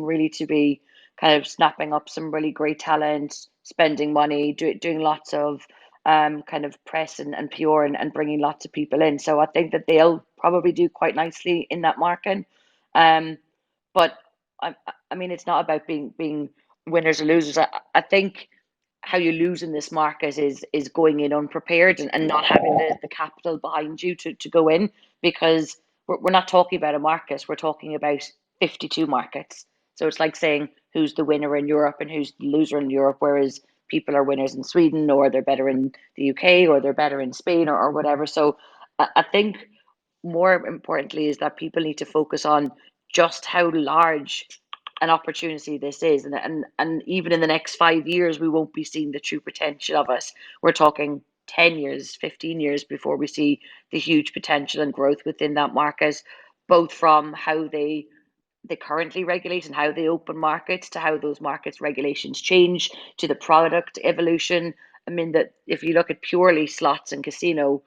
really to be kind of snapping up some really great talent, spending money, doing lots of kind of press and PR and bringing lots of people in. So I think that they'll probably do quite nicely in that market. But I mean, it's not about being winners or losers. I think how you lose in this market is going in unprepared and not having the capital behind you to go in, because we're not talking about a market, we're talking about 52 markets. So it's like saying who's the winner in Europe and who's the loser in Europe, whereas people are winners in Sweden, or they're better in the UK, or they're better in Spain, or whatever. So I think more importantly is that people need to focus on just how large an opportunity this is, and even in the next 5 years we won't be seeing the true potential of it. We're talking 10 years, 15 years before we see the huge potential and growth within that market, both from how they currently regulate and how they open markets, to how those markets regulations change, to the product evolution. I mean, that if you look at purely slots and casino,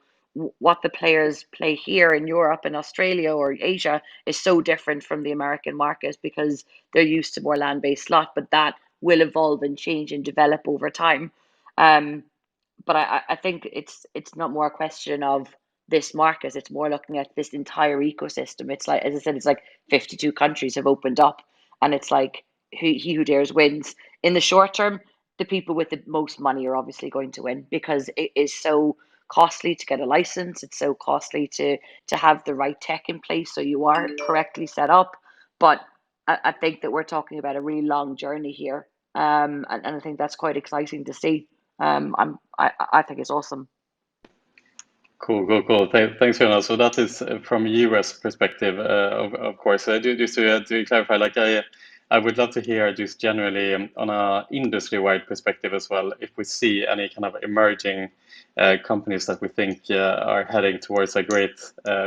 what the players play here in Europe and Australia or Asia is so different from the American market, because they're used to more land-based slot, but that will evolve and change and develop over time. But I think it's not more a question of this market, it's more looking at this entire ecosystem. It's like, as I said, it's like 52 countries have opened up, and it's like he who dares wins. In the short term, the people with the most money are obviously going to win, because it is so costly to get a license, it's so costly to have the right tech in place so you are correctly set up. But I think that we're talking about a really long journey here, and I think that's quite exciting to see. I think it's awesome. Cool. Thanks, Fiona. So that is from US perspective, of course. Just to clarify, like I would love to hear just generally on a industry-wide perspective as well, if we see any kind of emerging companies that we think are heading towards a great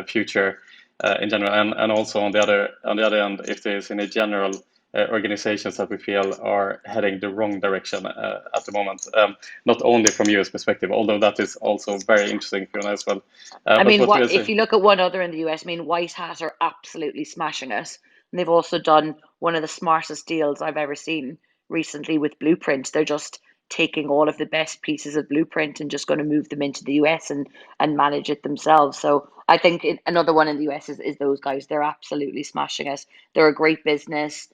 future in general, and also on the other end, if there's any general organizations that we feel are heading the wrong direction at the moment, not only from US perspective, although that is also very interesting, Fiona, as well. I mean, if you look at one other in the US, I mean, White Hat are absolutely smashing it. And they've also done one of the smartest deals I've ever seen recently with Blueprint. They're just taking all of the best pieces of Blueprint and just going to move them into the US and manage it themselves. So I think another one in the US is those guys. They're absolutely smashing it. They're a great business.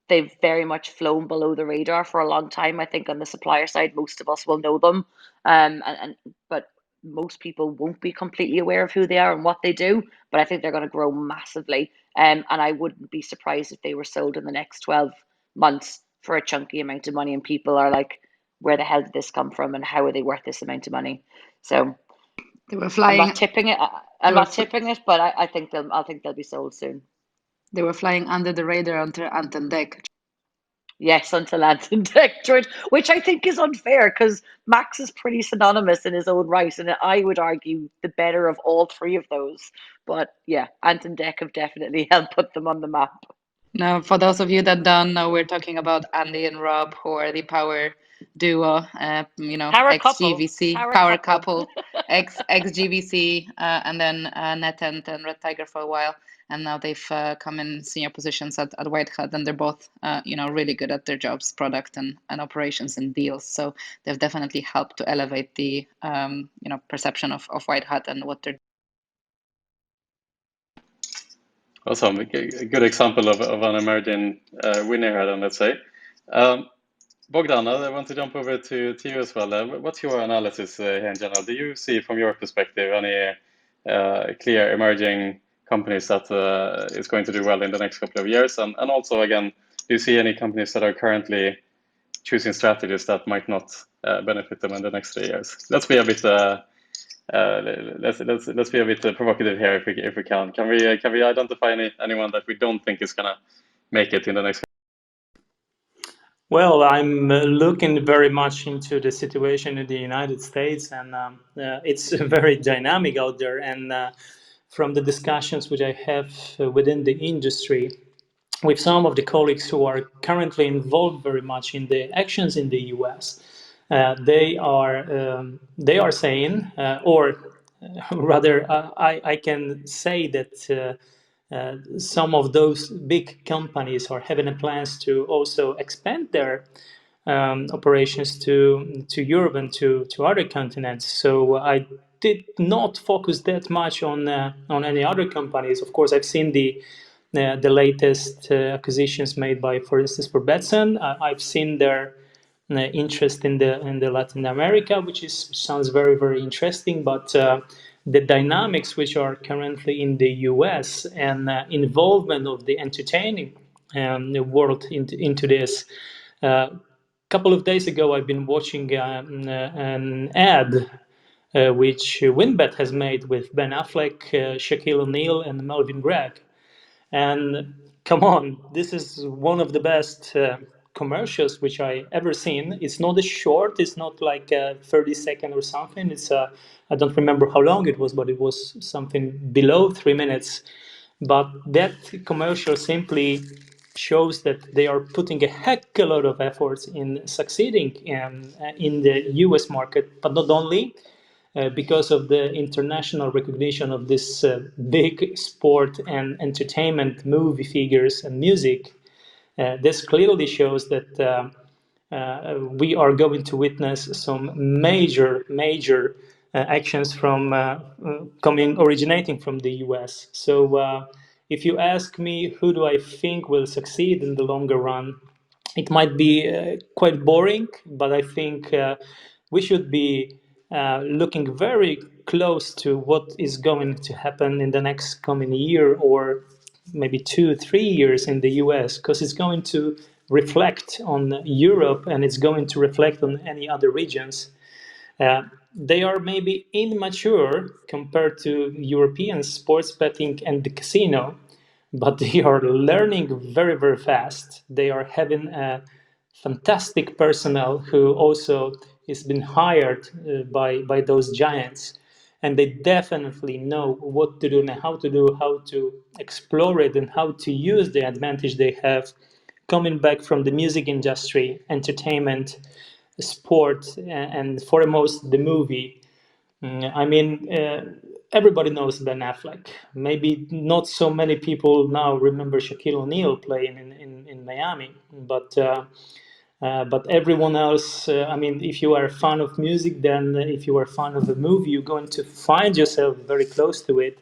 They've very much flown below the radar for a long time. I think on the supplier side, most of us will know them, but most people won't be completely aware of who they are and what they do. But I think they're going to grow massively, and I wouldn't be surprised if they were sold in the next 12 months for a chunky amount of money. And people are like, "Where the hell did this come from? And how are they worth this amount of money?" So they were flying. I'm not tipping it. I'm not tipping it, but I think they'll be sold soon. They were flying under the radar until Anton Deck. Yes, until Anton Deck, George, which I think is unfair, because Max is pretty synonymous in his own right, and I would argue the better of all three of those. But yeah, Anton Deck have definitely helped put them on the map. Now, for those of you that don't know, we're talking about Andy and Rob, who are the power duo, ex-GVC, power couple, ex-GVC, and then NetEnt and Red Tiger for a while. And now they've come in senior positions at White Hat, and they're both, really good at their jobs, product and operations and deals. So they've definitely helped to elevate the, perception of White Hat and what they're doing. Awesome. A good example of an emerging winner here, then, let's say. Bogdan, I want to jump over to you as well. What's your analysis here in general? Do you see from your perspective any clear emerging companies that is going to do well in the next couple of years? And also, again, do you see any companies that are currently choosing strategies that might not benefit them in the next 3 years? Let's be a bit let's be a bit provocative here if we can. Can we identify anyone that we don't think is gonna make it in the next? Well, I'm looking very much into the situation in the United States, and it's very dynamic out there. And from the discussions which I have within the industry, with some of the colleagues who are currently involved very much in the actions in the US, they are saying, or rather, I can say that some of those big companies are having plans to also expand their operations to Europe and to other continents. So I did not focus that much on any other companies. Of course, I've seen the latest acquisitions made by, for instance, for Betson. I've seen their interest in the Latin America, which sounds very, very interesting. But the dynamics which are currently in the US and involvement of the entertaining the world into this. Couple of days ago, I've been watching an ad which WinBet has made with Ben Affleck, Shaquille O'Neal, and Melvin Gregg. And come on, this is one of the best commercials which I ever seen. It's not a short, it's not like a 30-second or something. It's I don't remember how long it was, but it was something below 3 minutes. But that commercial simply shows that they are putting a heck a lot of efforts in succeeding in the US market, but not only because of the international recognition of this big sport and entertainment movie figures and music. This clearly shows that we are going to witness some major actions from originating from the US. So if you ask me who do I think will succeed in the longer run, it might be quite boring, but I think we should be looking very close to what is going to happen in the next coming year or maybe 2-3 years in the US, because it's going to reflect on Europe and it's going to reflect on any other regions. They are maybe immature compared to European sports betting and the casino, but they are learning very, very fast. They are having a fantastic personnel who also has been hired by those giants. And they definitely know what to do and how to explore it and how to use the advantage they have coming back from the music industry, entertainment, sport, and foremost the movie. I mean, everybody knows Ben Affleck. Maybe not so many people now remember Shaquille O'Neal playing in Miami, but everyone else, I mean, if you are a fan of music, then if you are a fan of a movie, you're going to find yourself very close to it.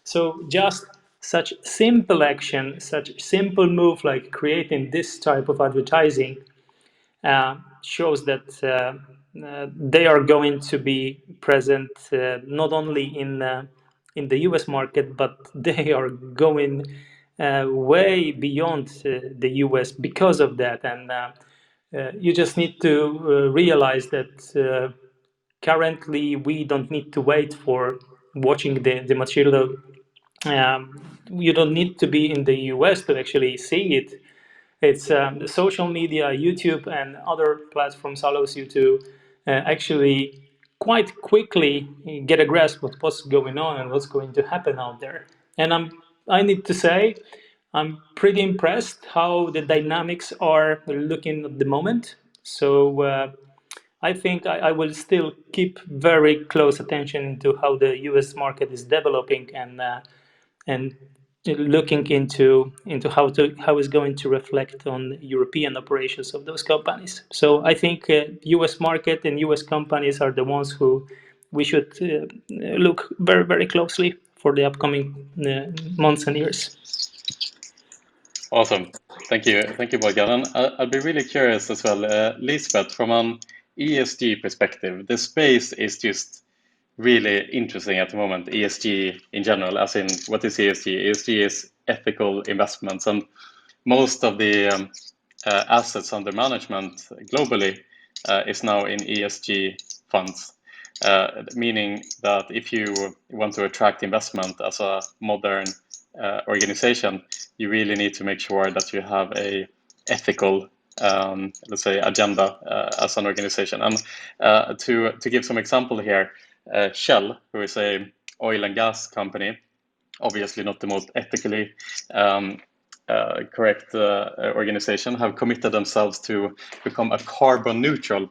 So just such simple action, such simple move like creating this type of advertising shows that they are going to be present not only in the US market, but they are going way beyond the US because of that. And you just need to realize that currently we don't need to wait for watching the material. You don't need to be in the US to actually see it. It's the social media, YouTube, and other platforms allows you to actually quite quickly get a grasp of what's going on and what's going to happen out there. And I need to say, I'm pretty impressed how the dynamics are looking at the moment. So I think I will still keep very close attention to how the U.S. market is developing and looking into how it's going to reflect on European operations of those companies. So I think U.S. market and U.S. companies are the ones who we should look very, very closely for the upcoming months and years. Awesome. Thank you, Morgan. And I'd be really curious as well, Lisbeth, from an ESG perspective, the space is just really interesting at the moment, ESG in general, as in what is ESG? ESG is ethical investments, and most of the assets under management globally is now in ESG funds, meaning that if you want to attract investment as a modern organization, you really need to make sure that you have a ethical, let's say, agenda as an organization. And to give some example here, Shell, who is a oil and gas company, obviously not the most ethically correct organization, have committed themselves to become a carbon neutral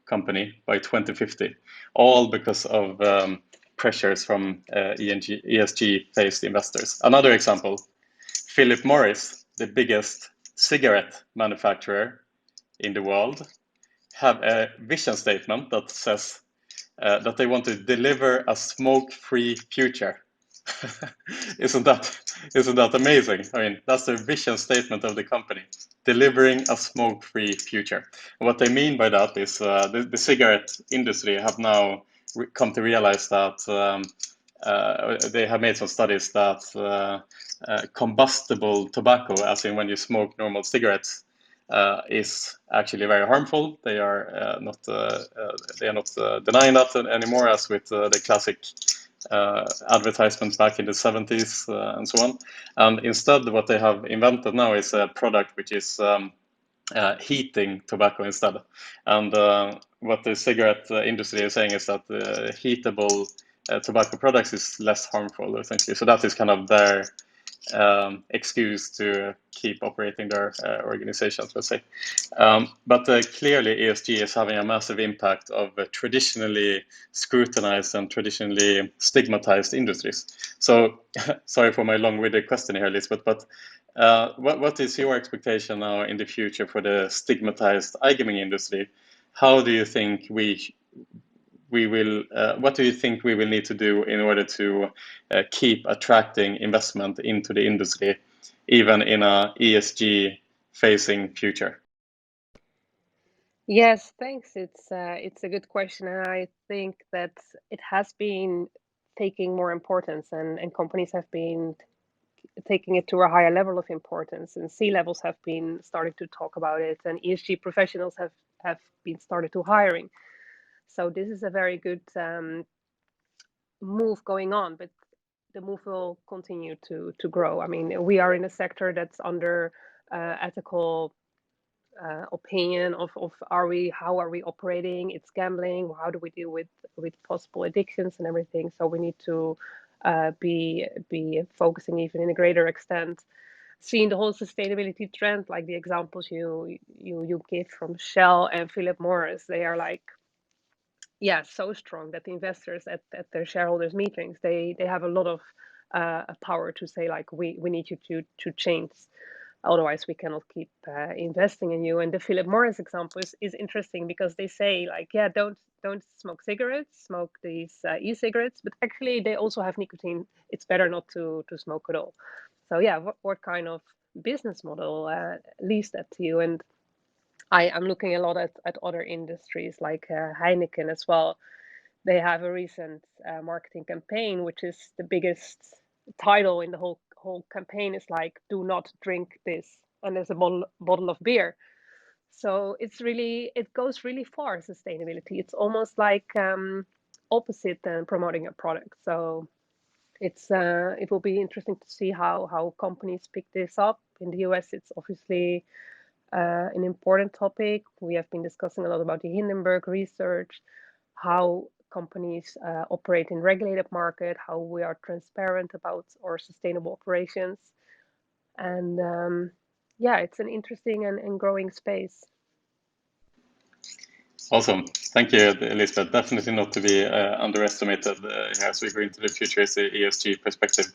company by 2050, all because of pressures from ESG-based investors. Another example, Philip Morris, the biggest cigarette manufacturer in the world, have a vision statement that says that they want to deliver a smoke-free future. Isn't that amazing? I mean, that's the vision statement of the company, delivering a smoke-free future. And what they mean by that is the cigarette industry have now come to realize that they have made some studies that combustible tobacco, as in when you smoke normal cigarettes, is actually very harmful. They are not denying that anymore, as with the classic advertisements back in the 70s and so on. And instead, what they have invented now is a product which is heating tobacco instead. And what the cigarette industry is saying is that heatable tobacco products is less harmful, essentially. So that is kind of their excuse to keep operating their organizations, let's say. But clearly ESG is having a massive impact of traditionally scrutinized and traditionally stigmatized industries. So sorry for my long-winded question here, Lisbeth, but what is your expectation now in the future for the stigmatized iGaming industry? How do you think what do you think we will need to do in order to keep attracting investment into the industry, even in a ESG facing future? Yes, thanks. It's a good question, and I think that it has been taking more importance, and companies have been taking it to a higher level of importance, and C-levels have been starting to talk about it, and ESG professionals have been started to hiring. So this is a very good move going on, but the move will continue to grow. I mean, we are in a sector that's under ethical opinion of how are we operating? It's gambling. How do we deal with possible addictions and everything? So we need to be focusing even in a greater extent, seeing the whole sustainability trend, like the examples you give from Shell and Philip Morris. They are like, yeah, so strong that the investors at their shareholders meetings, they have a lot of power to say, like, we need you to change, otherwise we cannot keep investing in you. And the Philip Morris example is interesting because they say, like, yeah, don't smoke cigarettes, smoke these e-cigarettes, but actually they also have nicotine. It's better not to smoke at all. So yeah, what kind of business model leaves that to you? And I'm looking a lot at other industries like Heineken as well. They have a recent marketing campaign, which is the biggest title in the whole campaign is like, do not drink this, and there's a bottle of beer. So it goes really far, sustainability. It's almost like opposite than promoting a product. So it will be interesting to see how companies pick this up. In the US, it's obviously an important topic. We have been discussing a lot about the Hindenburg research, how companies operate in regulated market, how we are transparent about our sustainable operations. And yeah, it's an interesting and growing space. Awesome. Thank you, Elizabeth. Definitely not to be underestimated as we go into the future as the ESG perspective.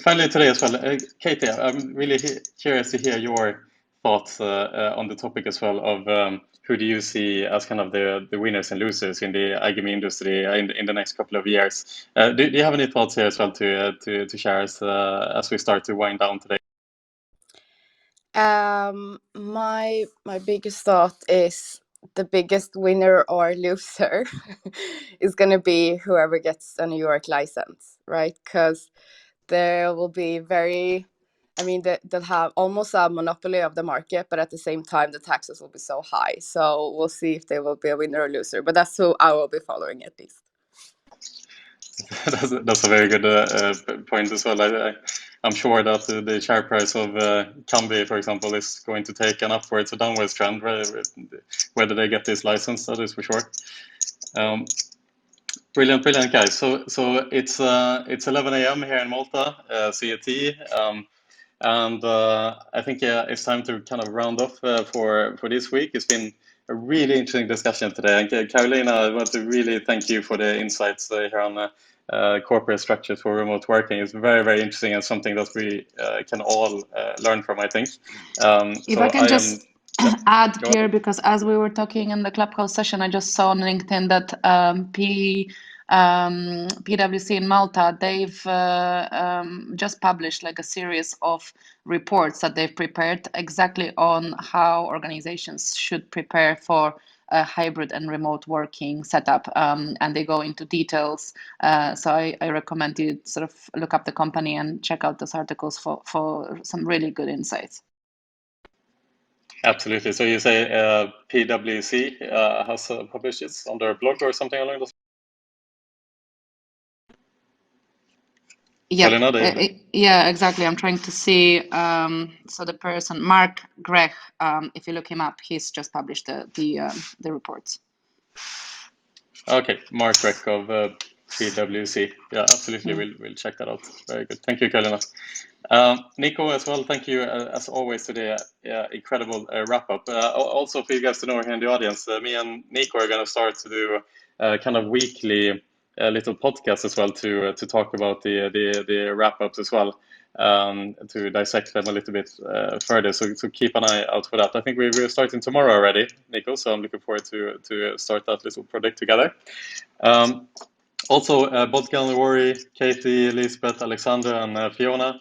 Finally today as well, Katie, I'm really curious to hear your thoughts on the topic as well of who do you see as kind of the winners and losers in the iGaming industry in the next couple of years? Do you have any thoughts here as well to share as we start to wind down today? My biggest thought is the biggest winner or loser is going to be whoever gets a New York license, right? Because there will be they'll have almost a monopoly of the market, but at the same time, the taxes will be so high. So we'll see if they will be a winner or loser, but that's who I will be following at least. That's a very good point as well. I'm sure that the share price of Kambi, for example, is going to take an upwards or downwards trend, whether they get this license, that is for sure. Brilliant, guys. So it's 11 a.m. here in Malta, CET, and I think it's time to kind of round off for this week. It's been a really interesting discussion today. And Karolina, I want to really thank you for the insights here on corporate structures for remote working. It's very, very interesting and something that we can all learn from, I think. If so I can just add, go Pierre, ahead. because as we were talking in the Clubhouse session, I just saw on LinkedIn that PwC in Malta, they've just published like a series of reports that they've prepared exactly on how organizations should prepare for a hybrid and remote working setup, and they go into details. So I recommend you sort of look up the company and check out those articles for some really good insights. Absolutely. So you say PwC has published this on their blog or something along those? Yeah, yeah, exactly. I'm trying to see. So the person, Mark Grech, if you look him up, he's just published the reports. Okay, Mark Grech of PwC. Yeah, absolutely. We'll check that out. Very good. Thank you, Karolina. Nico, as well, thank you as always to the incredible wrap up. Also, for you guys to know here in the audience, me and Nico are going to start to do kind of weekly little podcasts as well to talk about the wrap ups as well, to dissect them a little bit further. So keep an eye out for that. I think we're starting tomorrow already, Nico. So I'm looking forward to start that little project together. Also, Bodka, Rory, Katie, Lisbeth, Alexandra, and Fiona.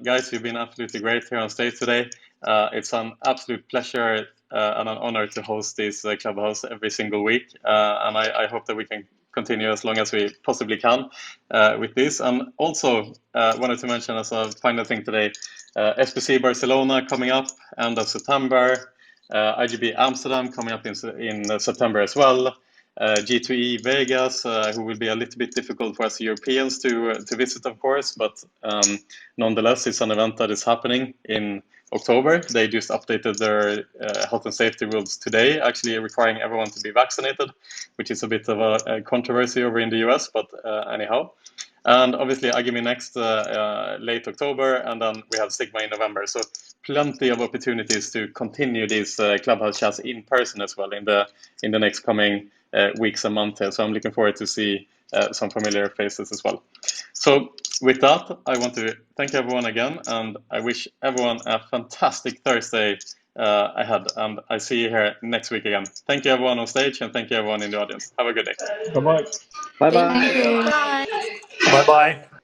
Guys, you've been absolutely great here on stage today. It's an absolute pleasure and an honor to host this Clubhouse every single week. And I hope that we can continue as long as we possibly can with this. And also wanted to mention as a final thing today, SBC Barcelona coming up end of September, IGB Amsterdam coming up in September as well. G2E Vegas, who will be a little bit difficult for us Europeans to visit, of course, but nonetheless, it's an event that is happening in October. They just updated their health and safety rules today, actually requiring everyone to be vaccinated, which is a bit of a controversy over in the US, but anyhow. And obviously, iGaming next late October, and then we have Sigma in November. So plenty of opportunities to continue these Clubhouse chats in person as well in the next coming weeks and months here. So I'm looking forward to see some familiar faces as well. So with that, I want to thank everyone again, and I wish everyone a fantastic Thursday ahead. And I see you here next week again. Thank you everyone on stage, and thank you everyone in the audience. Have a good day. Bye-bye. Bye Thank bye. you. Bye. Bye bye.